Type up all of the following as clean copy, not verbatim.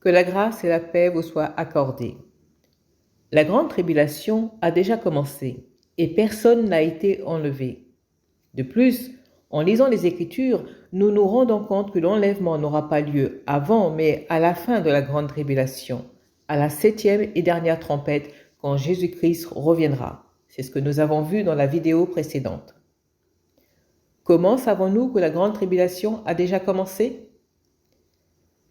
Que la grâce et la paix vous soient accordées. La grande tribulation a déjà commencé et personne n'a été enlevé. De plus, en lisant les Écritures, nous nous rendons compte que l'enlèvement n'aura pas lieu avant, mais à la fin de la grande tribulation, à la 7e et dernière trompette, quand Jésus-Christ reviendra. C'est ce que nous avons vu dans la vidéo précédente. Comment savons-nous que la grande tribulation a déjà commencé?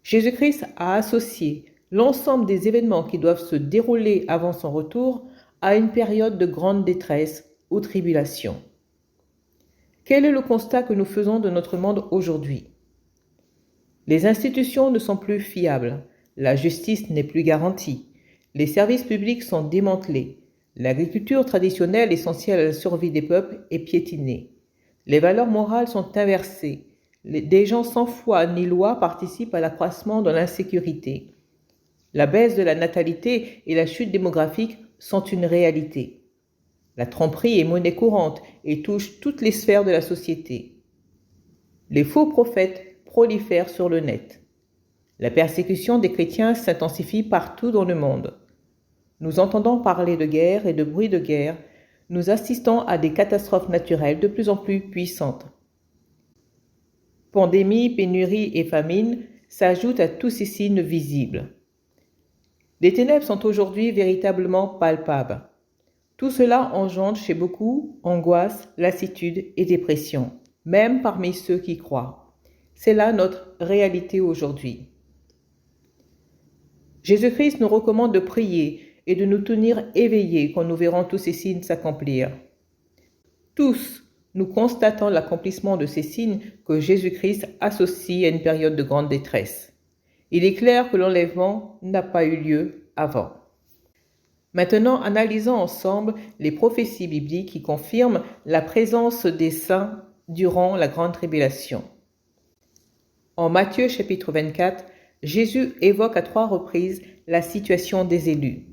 Jésus-Christ a associé l'ensemble des événements qui doivent se dérouler avant son retour à une période de grande détresse ou tribulation. Quel est le constat que nous faisons de notre monde aujourd'hui? Les institutions ne sont plus fiables, la justice n'est plus garantie, les services publics sont démantelés, l'agriculture traditionnelle essentielle à la survie des peuples est piétinée, les valeurs morales sont inversées, des gens sans foi ni loi participent à l'accroissement de l'insécurité. La baisse de la natalité et la chute démographique sont une réalité. La tromperie est monnaie courante et touche toutes les sphères de la société. Les faux prophètes prolifèrent sur le net. La persécution des chrétiens s'intensifie partout dans le monde. Nous entendons parler de guerre et de bruit de guerre. Nous assistons à des catastrophes naturelles de plus en plus puissantes. Pandémie, pénurie et famine s'ajoutent à tous ces signes visibles. Les ténèbres sont aujourd'hui véritablement palpables. Tout cela engendre chez beaucoup angoisse, lassitude et dépression, même parmi ceux qui croient. C'est là notre réalité aujourd'hui. Jésus-Christ nous recommande de prier et de nous tenir éveillés quand nous verrons tous ces signes s'accomplir. Tous, nous constatons l'accomplissement de ces signes que Jésus-Christ associe à une période de grande détresse. Il est clair que l'enlèvement n'a pas eu lieu avant. Maintenant, analysons ensemble les prophéties bibliques qui confirment la présence des saints durant la grande tribulation. En Matthieu chapitre 24, Jésus évoque à 3 reprises la situation des élus.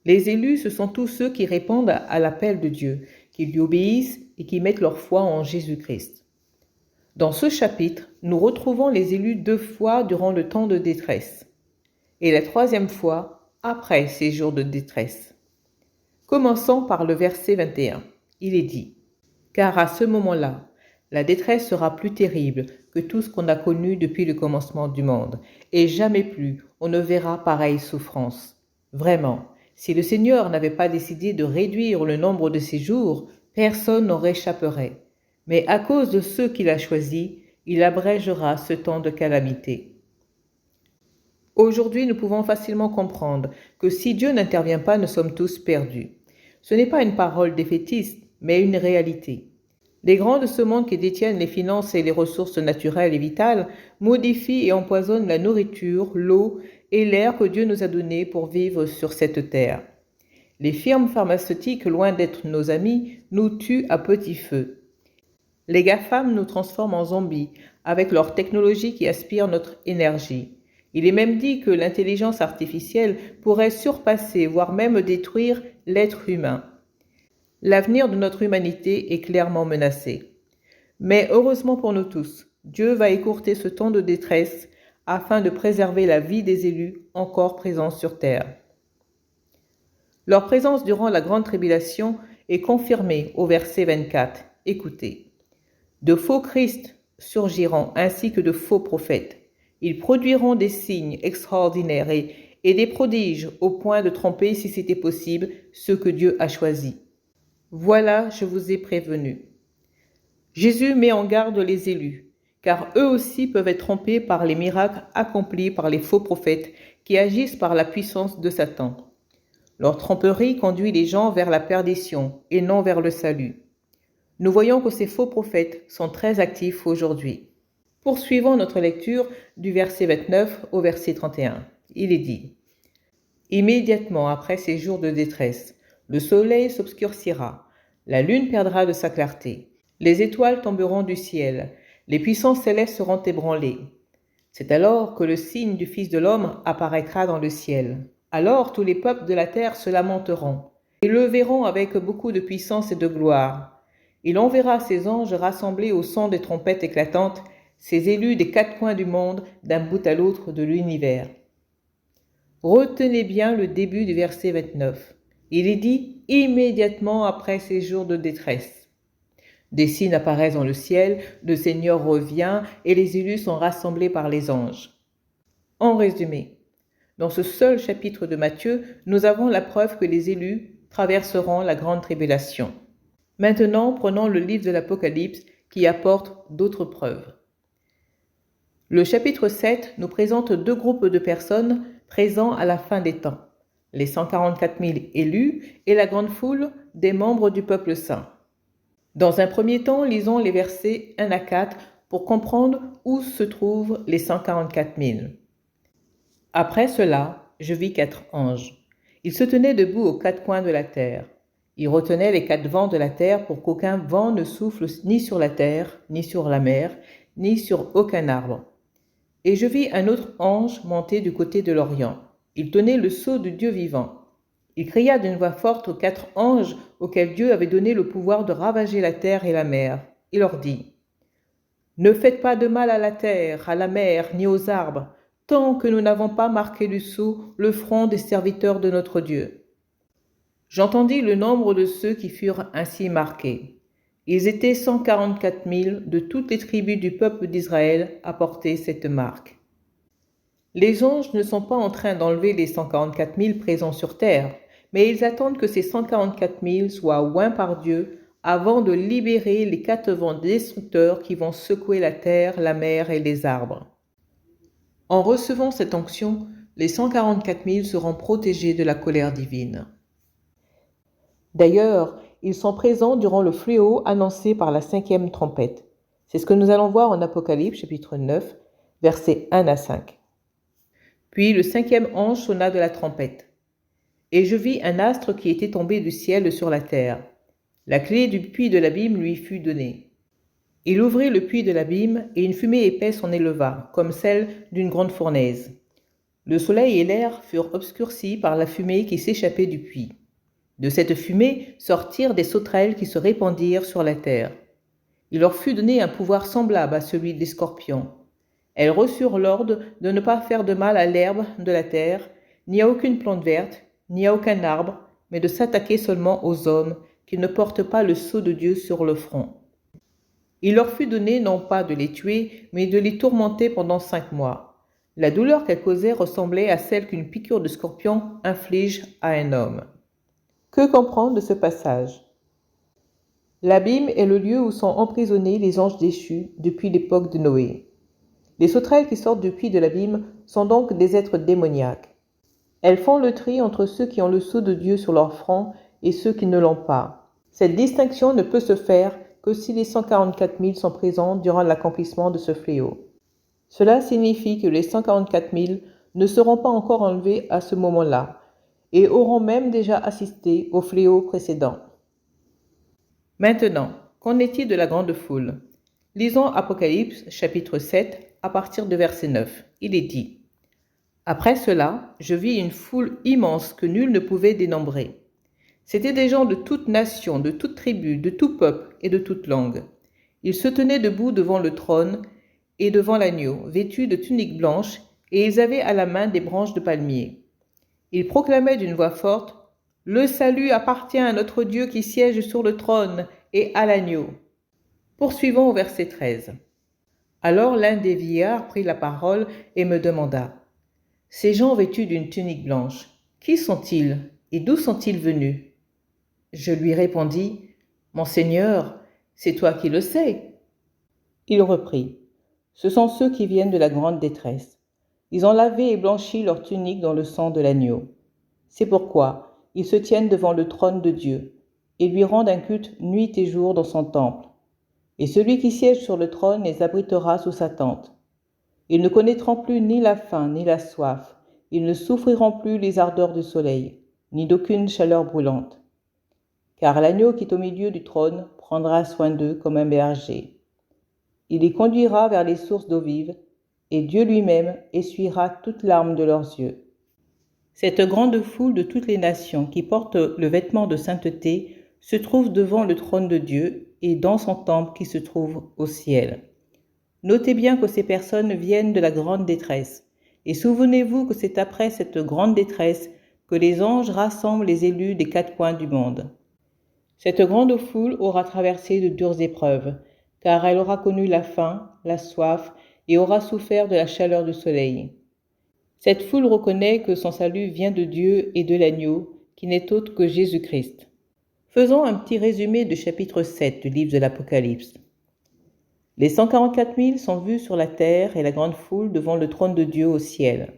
Les élus, ce sont tous ceux qui répondent à l'appel de Dieu, qui lui obéissent et qui mettent leur foi en Jésus-Christ. Dans ce chapitre, nous retrouvons les élus 2 fois durant le temps de détresse, et la 3e fois après ces jours de détresse. Commençons par le verset 21. Il est dit « Car à ce moment-là, la détresse sera plus terrible que tout ce qu'on a connu depuis le commencement du monde, et jamais plus on ne verra pareille souffrance. Vraiment, si le Seigneur n'avait pas décidé de réduire le nombre de ses jours, personne n'en réchapperait. Mais à cause de ceux qu'il a choisis, il abrégera ce temps de calamité. » Aujourd'hui, nous pouvons facilement comprendre que si Dieu n'intervient pas, nous sommes tous perdus. Ce n'est pas une parole défaitiste, mais une réalité. Les grands de ce monde qui détiennent les finances et les ressources naturelles et vitales modifient et empoisonnent la nourriture, l'eau et l'air que Dieu nous a donnés pour vivre sur cette terre. Les firmes pharmaceutiques, loin d'être nos amis, nous tuent à petit feu. Les GAFAM nous transforment en zombies avec leur technologie qui aspire notre énergie. Il est même dit que l'intelligence artificielle pourrait surpasser, voire même détruire l'être humain. L'avenir de notre humanité est clairement menacé. Mais heureusement pour nous tous, Dieu va écourter ce temps de détresse afin de préserver la vie des élus encore présents sur terre. Leur présence durant la grande tribulation est confirmée au verset 24. Écoutez. De faux Christ surgiront ainsi que de faux prophètes. Ils produiront des signes extraordinaires et des prodiges au point de tromper, si c'était possible, ceux que Dieu a choisis. Voilà, je vous ai prévenu. Jésus met en garde les élus, car eux aussi peuvent être trompés par les miracles accomplis par les faux prophètes qui agissent par la puissance de Satan. Leur tromperie conduit les gens vers la perdition et non vers le salut. Nous voyons que ces faux prophètes sont très actifs aujourd'hui. Poursuivons notre lecture du verset 29 au verset 31. Il est dit « Immédiatement après ces jours de détresse, le soleil s'obscurcira, la lune perdra de sa clarté, les étoiles tomberont du ciel, les puissances célestes seront ébranlées. C'est alors que le signe du Fils de l'homme apparaîtra dans le ciel. Alors tous les peuples de la terre se lamenteront. Ils le verront avec beaucoup de puissance et de gloire. Il enverra ses anges rassemblés au son des trompettes éclatantes, ces élus des quatre coins du monde, d'un bout à l'autre de l'univers. Retenez bien le début du verset 29. Il est dit immédiatement après ces jours de détresse. Des signes apparaissent dans le ciel, le Seigneur revient et les élus sont rassemblés par les anges. En résumé, dans ce seul chapitre de Matthieu, nous avons la preuve que les élus traverseront la grande tribulation. Maintenant, prenons le livre de l'Apocalypse qui apporte d'autres preuves. Le chapitre 7 nous présente deux groupes de personnes présents à la fin des temps, les 144 000 élus et la grande foule des membres du peuple saint. Dans un premier temps, lisons les versets 1 à 4 pour comprendre où se trouvent les 144 000. Après cela, je vis 4 anges. Ils se tenaient debout aux quatre coins de la terre. Ils retenaient les 4 vents de la terre pour qu'aucun vent ne souffle ni sur la terre, ni sur la mer, ni sur aucun arbre. Et je vis un autre ange monter du côté de l'Orient. Il tenait le sceau de Dieu vivant. Il cria d'une voix forte aux 4 anges auxquels Dieu avait donné le pouvoir de ravager la terre et la mer. Il leur dit : « Ne faites pas de mal à la terre, à la mer, ni aux arbres, tant que nous n'avons pas marqué du sceau le front des serviteurs de notre Dieu. » J'entendis le nombre de ceux qui furent ainsi marqués. Ils étaient 144 000 de toutes les tribus du peuple d'Israël à porter cette marque. Les anges ne sont pas en train d'enlever les 144 000 présents sur terre, mais ils attendent que ces 144 000 soient oints par Dieu avant de libérer les 4 vents destructeurs qui vont secouer la terre, la mer et les arbres. En recevant cette onction, les 144 000 seront protégés de la colère divine. D'ailleurs, ils sont présents durant le fléau annoncé par la 5e trompette. C'est ce que nous allons voir en Apocalypse chapitre 9, versets 1 à 5. Puis le 5e ange sonna de la trompette. Et je vis un astre qui était tombé du ciel sur la terre. La clé du puits de l'abîme lui fut donnée. Il ouvrit le puits de l'abîme, et une fumée épaisse en éleva, comme celle d'une grande fournaise. Le soleil et l'air furent obscurcis par la fumée qui s'échappait du puits. De cette fumée sortirent des sauterelles qui se répandirent sur la terre. Il leur fut donné un pouvoir semblable à celui des scorpions. Elles reçurent l'ordre de ne pas faire de mal à l'herbe de la terre, ni à aucune plante verte, ni à aucun arbre, mais de s'attaquer seulement aux hommes qui ne portent pas le sceau de Dieu sur le front. Il leur fut donné non pas de les tuer, mais de les tourmenter pendant 5 mois. La douleur qu'elles causaient ressemblait à celle qu'une piqûre de scorpion inflige à un homme. Que comprendre de ce passage ? L'abîme est le lieu où sont emprisonnés les anges déchus depuis l'époque de Noé. Les sauterelles qui sortent du puits de l'abîme sont donc des êtres démoniaques. Elles font le tri entre ceux qui ont le sceau de Dieu sur leur front et ceux qui ne l'ont pas. Cette distinction ne peut se faire que si les 144 000 sont présents durant l'accomplissement de ce fléau. Cela signifie que les 144 000 ne seront pas encore enlevés à ce moment-là et auront même déjà assisté au fléau précédent. Maintenant, qu'en est-il de la grande foule ? Lisons Apocalypse chapitre 7 à partir de verset 9. Il est dit : « Après cela, je vis une foule immense que nul ne pouvait dénombrer. C'étaient des gens de toute nation, de toute tribu, de tout peuple et de toute langue. Ils se tenaient debout devant le trône et devant l'agneau, vêtus de tuniques blanches, et ils avaient à la main des branches de palmier. Ils proclamaient d'une voix forte : « Le salut appartient à notre Dieu qui siège sur le trône et à l'agneau. » Poursuivons au verset 13. Alors l'un des vieillards prit la parole et me demanda : « Ces gens vêtus d'une tunique blanche, qui sont-ils et d'où sont-ils venus ?» Je lui répondis : « Mon Seigneur, c'est toi qui le sais. » Il reprit : « Ce sont ceux qui viennent de la grande détresse. Ils ont lavé et blanchi leur tunique dans le sang de l'agneau. C'est pourquoi ils se tiennent devant le trône de Dieu et lui rendent un culte nuit et jour dans son temple. Et celui qui siège sur le trône les abritera sous sa tente. Ils ne connaîtront plus ni la faim ni la soif. Ils ne souffriront plus les ardeurs du soleil, ni d'aucune chaleur brûlante. Car l'agneau qui est au milieu du trône prendra soin d'eux comme un berger. Il les conduira vers les sources d'eau vive, et Dieu lui-même essuiera toute larme de leurs yeux. » Cette grande foule de toutes les nations qui portent le vêtement de sainteté se trouve devant le trône de Dieu et dans son temple qui se trouve au ciel. Notez bien que ces personnes viennent de la grande détresse. Et souvenez-vous que c'est après cette grande détresse que les anges rassemblent les élus des quatre coins du monde. Cette grande foule aura traversé de dures épreuves, car elle aura connu la faim, la soif et aura souffert de la chaleur du soleil. Cette foule reconnaît que son salut vient de Dieu et de l'agneau, qui n'est autre que Jésus-Christ. Faisons un petit résumé du chapitre 7 du livre de l'Apocalypse. Les 144 000 sont vus sur la terre et la grande foule devant le trône de Dieu au ciel.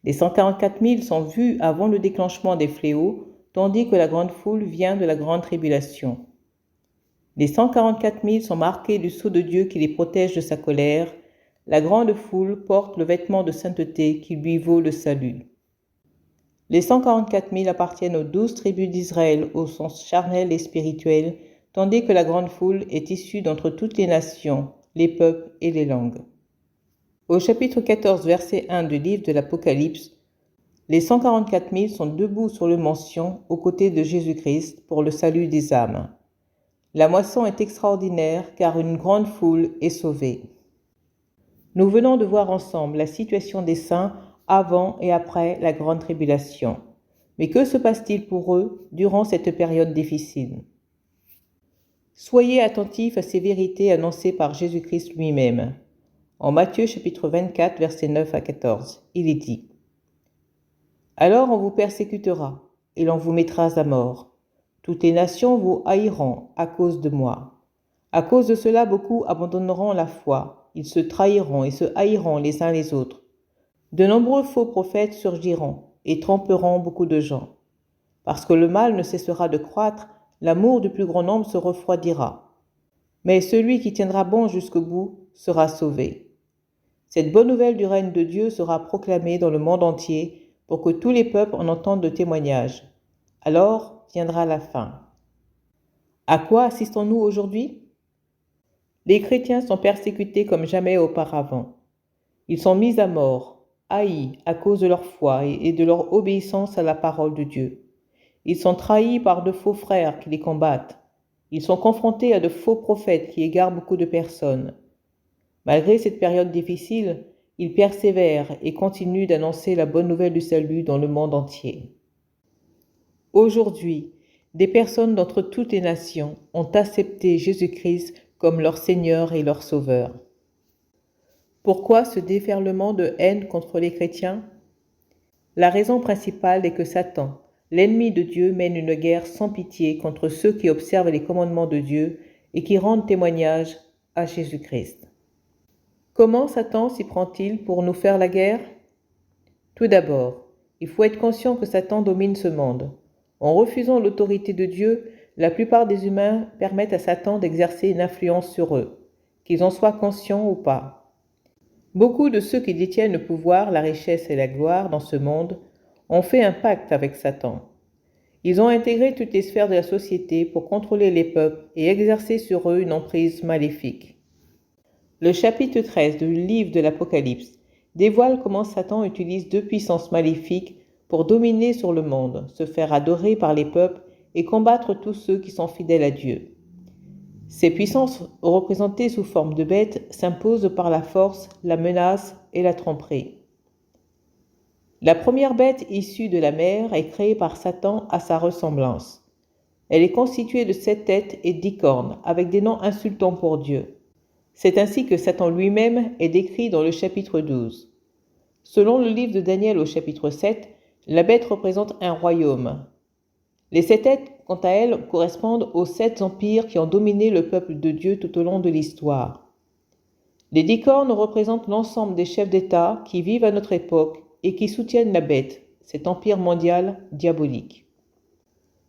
Les 144 000 sont vus avant le déclenchement des fléaux, tandis que la grande foule vient de la grande tribulation. Les 144 000 sont marqués du sceau de Dieu qui les protège de sa colère. La grande foule porte le vêtement de sainteté qui lui vaut le salut. Les 144 000 appartiennent aux 12 tribus d'Israël au sens charnel et spirituel, tandis que la grande foule est issue d'entre toutes les nations, les peuples et les langues. Au chapitre 14, verset 1 du livre de l'Apocalypse, les 144 000 sont debout sur le mention aux côtés de Jésus-Christ pour le salut des âmes. La moisson est extraordinaire car une grande foule est sauvée. Nous venons de voir ensemble la situation des saints avant et après la grande tribulation. Mais que se passe-t-il pour eux durant cette période difficile? Soyez attentifs à ces vérités annoncées par Jésus-Christ lui-même. En Matthieu chapitre 24, versets 9 à 14, il est dit « Alors on vous persécutera, et l'on vous mettra à mort. Toutes les nations vous haïront à cause de moi. À cause de cela, beaucoup abandonneront la foi. Ils se trahiront et se haïront les uns les autres. De nombreux faux prophètes surgiront et tromperont beaucoup de gens. Parce que le mal ne cessera de croître, l'amour du plus grand nombre se refroidira. Mais celui qui tiendra bon jusqu'au bout sera sauvé. Cette bonne nouvelle du règne de Dieu sera proclamée dans le monde entier pour que tous les peuples en entendent le témoignage. Alors viendra la fin. À quoi assistons-nous aujourd'hui? Les chrétiens sont persécutés comme jamais auparavant. Ils sont mis à mort, haïs à cause de leur foi et de leur obéissance à la parole de Dieu. Ils sont trahis par de faux frères qui les combattent. Ils sont confrontés à de faux prophètes qui égarent beaucoup de personnes. Malgré cette période difficile, ils persévèrent et continuent d'annoncer la bonne nouvelle du salut dans le monde entier. Aujourd'hui, des personnes d'entre toutes les nations ont accepté Jésus-Christ comme leur Seigneur et leur Sauveur. Pourquoi ce déferlement de haine contre les chrétiens? La raison principale est que Satan, l'ennemi de Dieu, mène une guerre sans pitié contre ceux qui observent les commandements de Dieu et qui rendent témoignage à Jésus-Christ. Comment Satan s'y prend-il pour nous faire la guerre? Tout d'abord, il faut être conscient que Satan domine ce monde. En refusant l'autorité de Dieu, la plupart des humains permettent à Satan d'exercer une influence sur eux, qu'ils en soient conscients ou pas. Beaucoup de ceux qui détiennent le pouvoir, la richesse et la gloire dans ce monde ont fait un pacte avec Satan. Ils ont intégré toutes les sphères de la société pour contrôler les peuples et exercer sur eux une emprise maléfique. Le chapitre 13 du livre de l'Apocalypse dévoile comment Satan utilise deux puissances maléfiques pour dominer sur le monde, se faire adorer par les peuples et combattre tous ceux qui sont fidèles à Dieu. Ces puissances, représentées sous forme de bêtes, s'imposent par la force, la menace et la tromperie. La première bête issue de la mer est créée par Satan à sa ressemblance. Elle est constituée de 7 têtes et 10 cornes, avec des noms insultants pour Dieu. C'est ainsi que Satan lui-même est décrit dans le chapitre 12. Selon le livre de Daniel au chapitre 7, la bête représente un royaume. Les 7 têtes, quant à elles, correspondent aux 7 empires qui ont dominé le peuple de Dieu tout au long de l'histoire. Les 10 cornes représentent l'ensemble des chefs d'État qui vivent à notre époque et qui soutiennent la bête, cet empire mondial diabolique.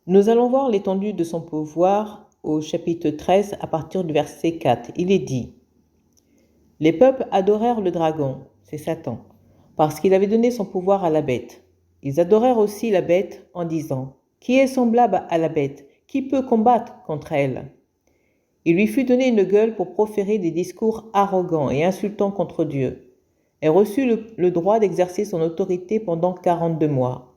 Nous allons voir l'étendue de son pouvoir au chapitre 13 à partir du verset 4. Il est dit « Les peuples adorèrent le dragon, c'est Satan, parce qu'il avait donné son pouvoir à la bête. Ils adorèrent aussi la bête en disant « Qui est semblable à la bête? Qui peut combattre contre elle ?» Il lui fut donné une gueule pour proférer des discours arrogants et insultants contre Dieu. Elle reçut le droit d'exercer son autorité pendant 42 mois.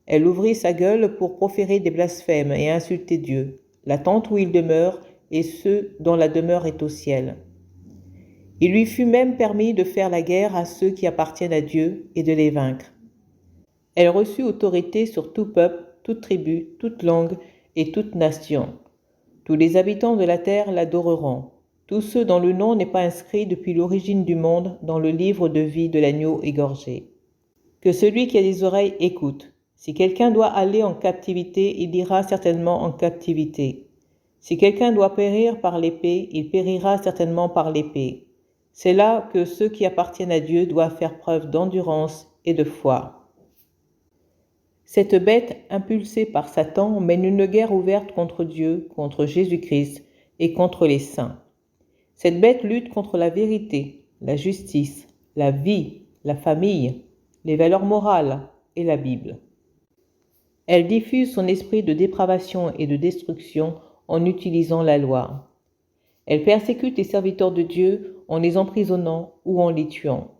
Elle ouvrit sa gueule pour proférer des blasphèmes et insulter Dieu, la tente où il demeure et ceux dont la demeure est au ciel. Il lui fut même permis de faire la guerre à ceux qui appartiennent à Dieu et de les vaincre. Elle reçut autorité sur tout peuple, toute tribu, toute langue et toute nation. Tous les habitants de la terre l'adoreront, tous ceux dont le nom n'est pas inscrit depuis l'origine du monde dans le livre de vie de l'agneau égorgé. Que celui qui a des oreilles écoute. Si quelqu'un doit aller en captivité, il ira certainement en captivité. Si quelqu'un doit périr par l'épée, il périra certainement par l'épée. C'est là que ceux qui appartiennent à Dieu doivent faire preuve d'endurance et de foi. Cette bête, impulsée par Satan, mène une guerre ouverte contre Dieu, contre Jésus-Christ et contre les saints. Cette bête lutte contre la vérité, la justice, la vie, la famille, les valeurs morales et la Bible. Elle diffuse son esprit de dépravation et de destruction en utilisant la loi. Elle persécute les serviteurs de Dieu en les emprisonnant ou en les tuant.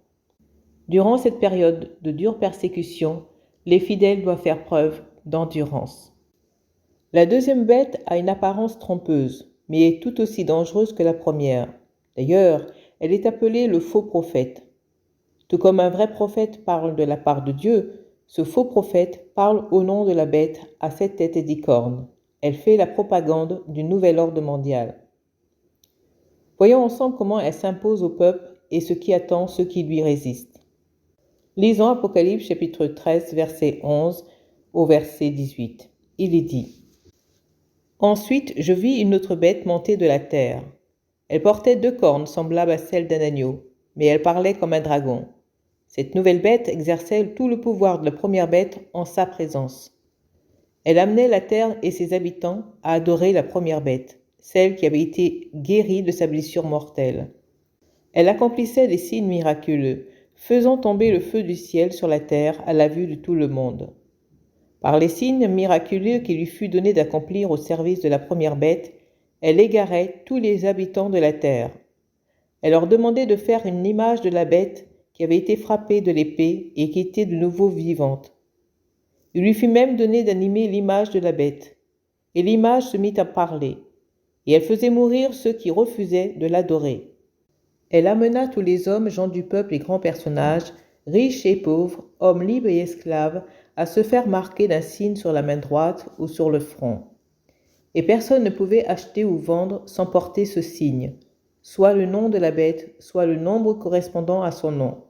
Durant cette période de dure persécution, les fidèles doivent faire preuve d'endurance. La deuxième bête a une apparence trompeuse, mais est tout aussi dangereuse que la première. D'ailleurs, elle est appelée le faux prophète. Tout comme un vrai prophète parle de la part de Dieu, ce faux prophète parle au nom de la bête à 7 têtes et 10 cornes. Elle fait la propagande du nouvel ordre mondial. Voyons ensemble comment elle s'impose au peuple et ce qui attend ceux qui lui résistent. Lisons Apocalypse chapitre 13, verset 11 au verset 18. Il est dit: Ensuite, je vis une autre bête monter de la terre. Elle portait 2 cornes semblables à celles d'un agneau, mais elle parlait comme un dragon. Cette nouvelle bête exerçait tout le pouvoir de la première bête en sa présence. Elle amenait la terre et ses habitants à adorer la première bête, celle qui avait été guérie de sa blessure mortelle. Elle accomplissait des signes miraculeux, faisant tomber le feu du ciel sur la terre à la vue de tout le monde. Par les signes miraculeux qui lui fut donné d'accomplir au service de la première bête, elle égarait tous les habitants de la terre. Elle leur demandait de faire une image de la bête qui avait été frappée de l'épée et qui était de nouveau vivante. Il lui fut même donné d'animer l'image de la bête, et l'image se mit à parler, et elle faisait mourir ceux qui refusaient de l'adorer. Elle amena tous les hommes, gens du peuple et grands personnages, riches et pauvres, hommes libres et esclaves, à se faire marquer d'un signe sur la main droite ou sur le front. Et personne ne pouvait acheter ou vendre sans porter ce signe, soit le nom de la bête, soit le nombre correspondant à son nom.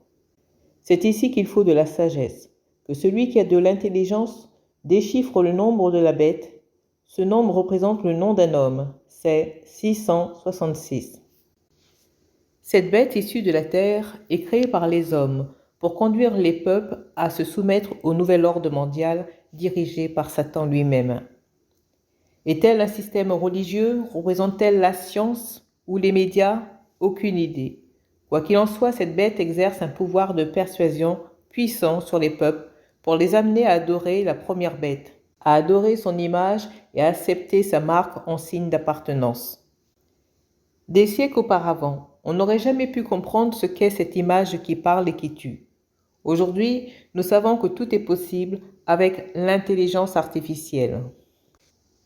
C'est ici qu'il faut de la sagesse, que celui qui a de l'intelligence déchiffre le nombre de la bête. Ce nombre représente le nom d'un homme, c'est 666. Cette bête issue de la terre est créée par les hommes pour conduire les peuples à se soumettre au nouvel ordre mondial dirigé par Satan lui-même. Est-elle un système religieux? Représente-t-elle la science ou les médias? Aucune idée. Quoi qu'il en soit, cette bête exerce un pouvoir de persuasion puissant sur les peuples pour les amener à adorer la première bête, à adorer son image et à accepter sa marque en signe d'appartenance. Des siècles auparavant, on n'aurait jamais pu comprendre ce qu'est cette image qui parle et qui tue. Aujourd'hui, nous savons que tout est possible avec l'intelligence artificielle.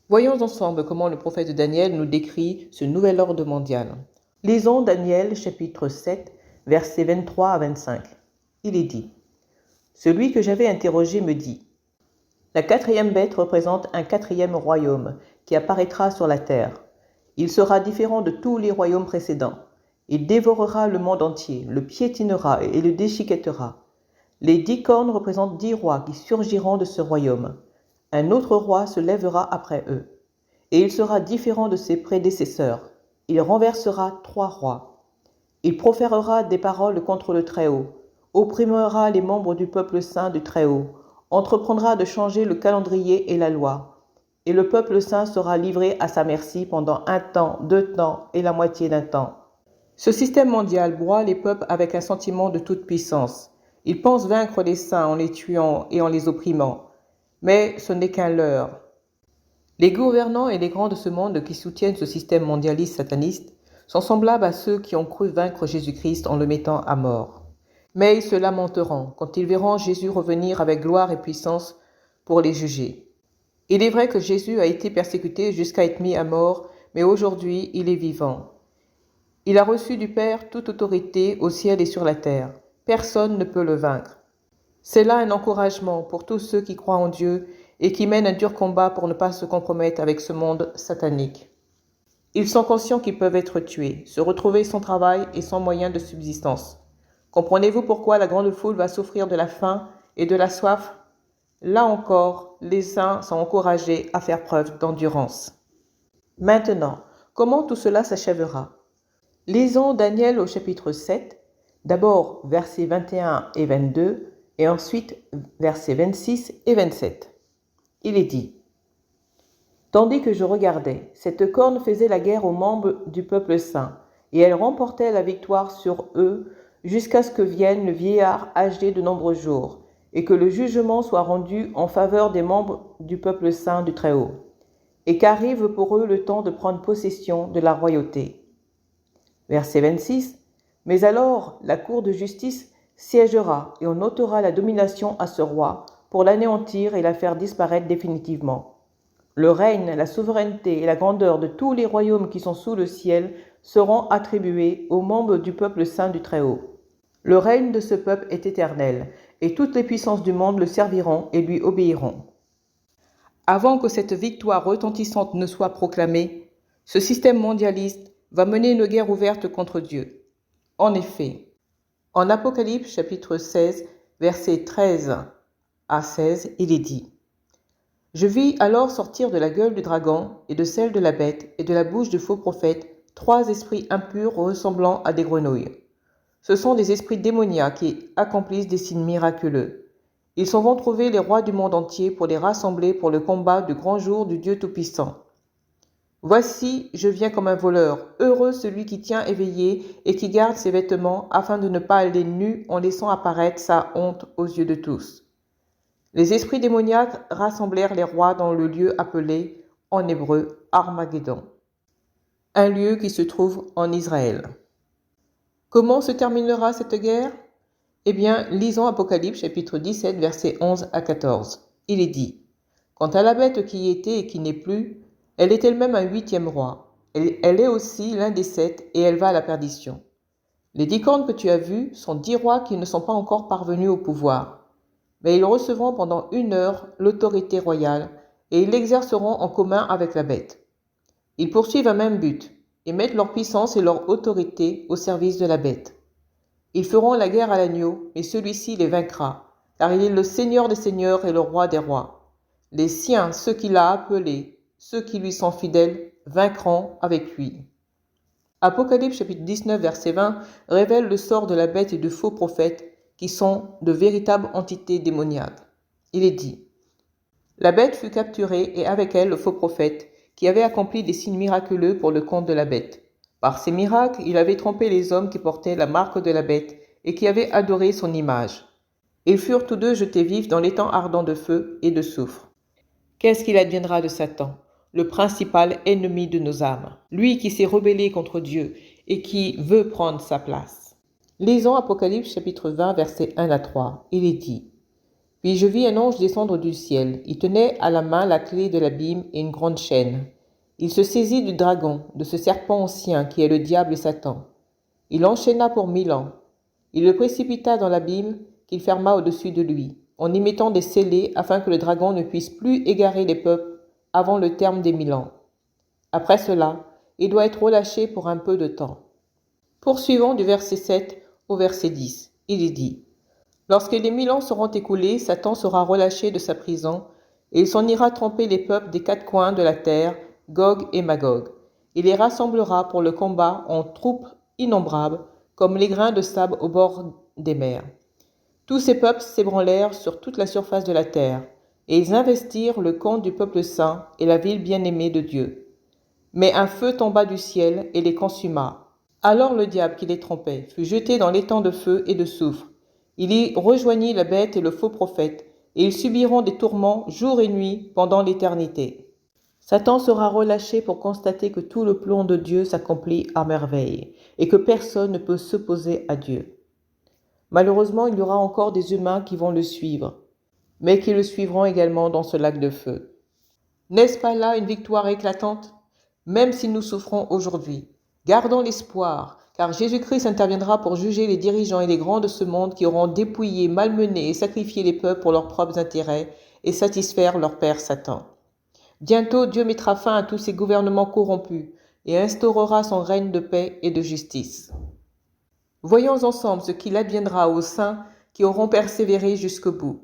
Voyons ensemble comment le prophète Daniel nous décrit ce nouvel ordre mondial. Lisons Daniel chapitre 7, versets 23 à 25. Il est dit: Celui que j'avais interrogé me dit: La 4e bête représente un 4e royaume qui apparaîtra sur la terre. Il sera différent de tous les royaumes précédents. Il dévorera le monde entier, le piétinera et le déchiquettera. Les 10 cornes représentent 10 rois qui surgiront de ce royaume. Un autre roi se lèvera après eux. Et il sera différent de ses prédécesseurs. Il renversera 3 rois. Il proférera des paroles contre le Très-Haut, opprimera les membres du peuple saint du Très-Haut, entreprendra de changer le calendrier et la loi. Et le peuple saint sera livré à sa merci pendant 1 temps, 2 temps et la moitié d'un temps. Ce système mondial broie les peuples avec un sentiment de toute puissance. Il pense vaincre les saints en les tuant et en les opprimant. Mais ce n'est qu'un leurre. Les gouvernants et les grands de ce monde qui soutiennent ce système mondialiste sataniste sont semblables à ceux qui ont cru vaincre Jésus-Christ en le mettant à mort. Mais ils se lamenteront quand ils verront Jésus revenir avec gloire et puissance pour les juger. Il est vrai que Jésus a été persécuté jusqu'à être mis à mort, mais aujourd'hui il est vivant. Il a reçu du Père toute autorité au ciel et sur la terre. Personne ne peut le vaincre. C'est là un encouragement pour tous ceux qui croient en Dieu et qui mènent un dur combat pour ne pas se compromettre avec ce monde satanique. Ils sont conscients qu'ils peuvent être tués, se retrouver sans travail et sans moyen de subsistance. Comprenez-vous pourquoi la grande foule va souffrir de la faim et de la soif? Là encore, les saints sont encouragés à faire preuve d'endurance. Maintenant, comment tout cela s'achèvera? Lisons Daniel au chapitre 7, d'abord versets 21 et 22, et ensuite versets 26 et 27. Il est dit: Tandis que je regardais, cette corne faisait la guerre aux membres du peuple saint, et elle remportait la victoire sur eux jusqu'à ce que vienne le vieillard âgé de nombreux jours, et que le jugement soit rendu en faveur des membres du peuple saint du Très-Haut, et qu'arrive pour eux le temps de prendre possession de la royauté. Verset 26. Mais alors la cour de justice siégera, et on ôtera la domination à ce roi pour l'anéantir et la faire disparaître définitivement. Le règne, la souveraineté et la grandeur de tous les royaumes qui sont sous le ciel seront attribués aux membres du peuple saint du Très-Haut. Le règne de ce peuple est éternel, et toutes les puissances du monde le serviront et lui obéiront. Avant que cette victoire retentissante ne soit proclamée, ce système mondialiste va mener une guerre ouverte contre Dieu. En effet, en Apocalypse chapitre 16, versets 13 à 16, il est dit: Je vis alors sortir de la gueule du dragon et de celle de la bête et de la bouche du faux prophète 3 esprits impurs ressemblant à des grenouilles. Ce sont des esprits démoniaques qui accomplissent des signes miraculeux. Ils s'en vont trouver les rois du monde entier pour les rassembler pour le combat du grand jour du Dieu Tout-Puissant. Voici, je viens comme un voleur. Heureux celui qui tient éveillé et qui garde ses vêtements afin de ne pas aller nu en laissant apparaître sa honte aux yeux de tous. Les esprits démoniaques rassemblèrent les rois dans le lieu appelé, en hébreu, Armageddon, un lieu qui se trouve en Israël. Comment se terminera cette guerre? Eh bien, lisons Apocalypse chapitre 17, versets 11 à 14. Il est dit: Quant à la bête qui était et qui n'est plus, elle est elle-même un 8e roi. Elle est aussi l'un des 7 et elle va à la perdition. Les 10 cornes que tu as vues sont 10 rois qui ne sont pas encore parvenus au pouvoir. Mais ils recevront pendant 1 heure l'autorité royale et ils l'exerceront en commun avec la bête. Ils poursuivent un même but et mettent leur puissance et leur autorité au service de la bête. Ils feront la guerre à l'agneau, mais celui-ci les vaincra, car il est le Seigneur des seigneurs et le Roi des rois. Les siens, ceux qu'il a appelés, ceux qui lui sont fidèles, vaincront avec lui. Apocalypse chapitre 19 verset 20 révèle le sort de la bête et de faux prophètes qui sont de véritables entités démoniaques. Il est dit: La bête fut capturée et avec elle le faux prophète qui avait accompli des signes miraculeux pour le compte de la bête. Par ces miracles, il avait trompé les hommes qui portaient la marque de la bête et qui avaient adoré son image. Ils furent tous deux jetés vifs dans l'étang ardent de feu et de soufre. Qu'est-ce qu'il adviendra de Satan, le principal ennemi de nos âmes, lui qui s'est rebellé contre Dieu et qui veut prendre sa place? Lisons Apocalypse chapitre 20 versets 1 à 3. Il est dit: Puis je vis un ange descendre du ciel. Il tenait à la main la clé de l'abîme et une grande chaîne. Il se saisit du dragon, de ce serpent ancien qui est le diable et Satan. Il l'enchaîna pour 1000 ans. Il le précipita dans l'abîme qu'il ferma au-dessus de lui, en y mettant des scellés afin que le dragon ne puisse plus égarer les peuples avant le terme des 1000 ans. Après cela, il doit être relâché pour un peu de temps. Poursuivons du verset 7 au verset 10. Il est dit: Lorsque les 1000 ans seront écoulés, Satan sera relâché de sa prison, et il s'en ira tromper les peuples des 4 coins de la terre, Gog et Magog. Il les rassemblera pour le combat en troupes innombrables, comme les grains de sable au bord des mers. Tous ces peuples s'ébranlèrent sur toute la surface de la terre, et ils investirent le camp du peuple saint et la ville bien-aimée de Dieu. Mais un feu tomba du ciel et les consuma. Alors le diable qui les trompait fut jeté dans l'étang de feu et de soufre. Il y rejoignit la bête et le faux prophète, et ils subiront des tourments jour et nuit pendant l'éternité. Satan sera relâché pour constater que tout le plan de Dieu s'accomplit à merveille, et que personne ne peut s'opposer à Dieu. Malheureusement, il y aura encore des humains qui vont le suivre, mais qui le suivront également dans ce lac de feu. N'est-ce pas là une victoire éclatante? Même si nous souffrons aujourd'hui, Gardons l'espoir, car Jésus-Christ interviendra pour juger les dirigeants et les grands de ce monde qui auront dépouillé, malmené et sacrifié les peuples pour leurs propres intérêts et satisfaire leur père Satan. Bientôt, Dieu mettra fin à tous ces gouvernements corrompus et instaurera son règne de paix et de justice. Voyons ensemble ce qu'il adviendra aux saints qui auront persévéré jusqu'au bout.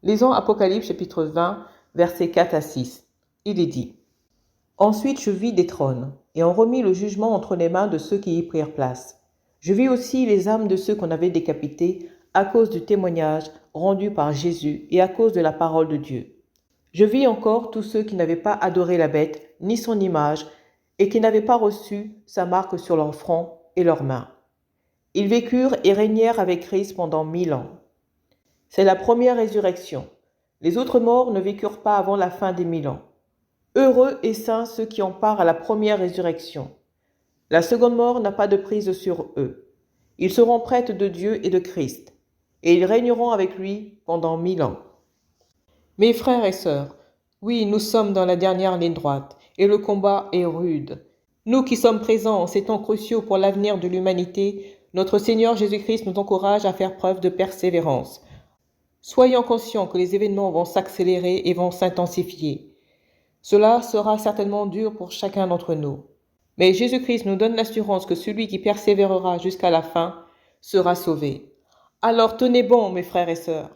Lisons Apocalypse chapitre 20, versets 4 à 6. Il est dit: Ensuite je vis des trônes, et on remit le jugement entre les mains de ceux qui y prirent place. Je vis aussi les âmes de ceux qu'on avait décapités à cause du témoignage rendu par Jésus et à cause de la parole de Dieu. Je vis encore tous ceux qui n'avaient pas adoré la bête, ni son image, et qui n'avaient pas reçu sa marque sur leur front et leurs mains. Ils vécurent et régnèrent avec Christ pendant 1000 ans. C'est la première résurrection. Les autres morts ne vécurent pas avant la fin des 1000 ans. Heureux et saints ceux qui ont part à la première résurrection. La seconde mort n'a pas de prise sur eux. Ils seront prêtres de Dieu et de Christ, et ils régneront avec lui pendant 1000 ans. Mes frères et sœurs, oui, nous sommes dans la dernière ligne droite, et le combat est rude. Nous qui sommes présents en ces temps cruciaux pour l'avenir de l'humanité, notre Seigneur Jésus-Christ nous encourage à faire preuve de persévérance. Soyons conscients que les événements vont s'accélérer et vont s'intensifier. Cela sera certainement dur pour chacun d'entre nous. Mais Jésus-Christ nous donne l'assurance que celui qui persévérera jusqu'à la fin sera sauvé. Alors tenez bon, mes frères et sœurs.